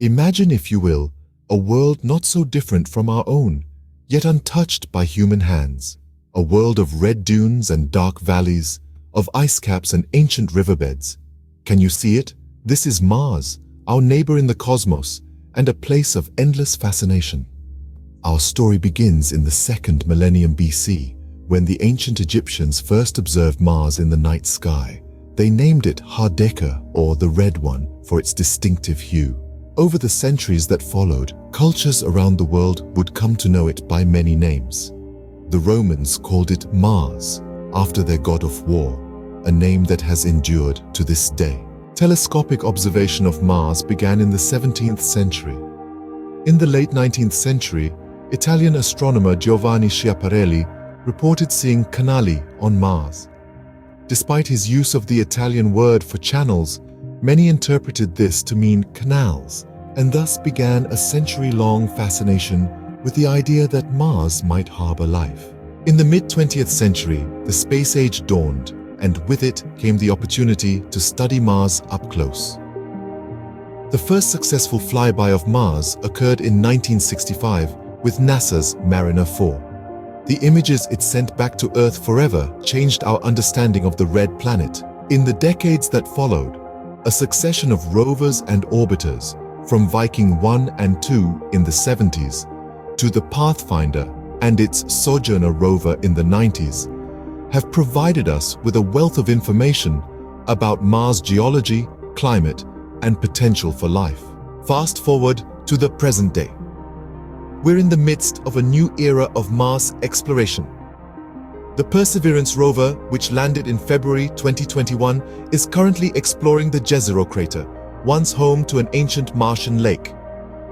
Imagine, if you will, a world not so different from our own, yet untouched by human hands. A world of red dunes and dark valleys, of ice caps and ancient riverbeds. Can you see it? This is Mars, our neighbor in the cosmos, and a place of endless fascination. Our story begins in the 2nd millennium BC, when the ancient Egyptians first observed Mars in the night sky. They named it Hardeka, or the Red One, for its distinctive hue. Over the centuries that followed, cultures around the world would come to know it by many names. The Romans called it Mars, after their god of war, a name that has endured to this day. Telescopic observation of Mars began in the 17th century. In the late 19th century, Italian astronomer Giovanni Schiaparelli reported seeing canali on Mars. Despite his use of the Italian word for channels, many interpreted this to mean canals, and thus began a century-long fascination with the idea that Mars might harbor life. In the mid-20th century, the space age dawned, and with it came the opportunity to study Mars up close. The first successful flyby of Mars occurred in 1965 with NASA's Mariner 4. The images it sent back to Earth forever changed our understanding of the red planet. In the decades that followed, a succession of rovers and orbiters, from Viking 1 and 2 in the 70s, to the Pathfinder and its Sojourner rover in the 90s, have provided us with a wealth of information about Mars' geology, climate, and potential for life. Fast forward to the present day. We're in the midst of a new era of Mars exploration. The Perseverance rover, which landed in February 2021, is currently exploring the Jezero crater, once home to an ancient Martian lake.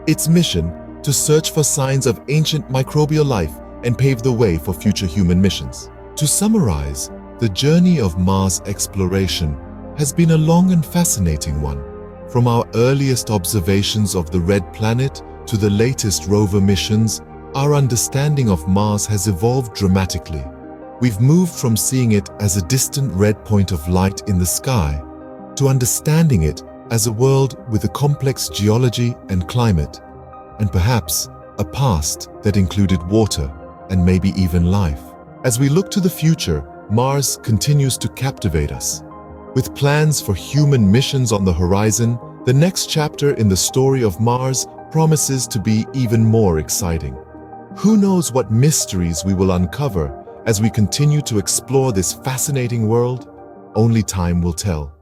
Its mission: to search for signs of ancient microbial life and pave the way for future human missions. To summarize, the journey of Mars exploration has been a long and fascinating one. From our earliest observations of the red planet to the latest rover missions, our understanding of Mars has evolved dramatically. We've moved from seeing it as a distant red point of light in the sky to understanding it as a world with a complex geology and climate, and perhaps a past that included water and maybe even life. As we look to the future, Mars continues to captivate us. With plans for human missions on the horizon, the next chapter in the story of Mars promises to be even more exciting. Who knows what mysteries we will uncover as we continue to explore this fascinating world? Only time will tell.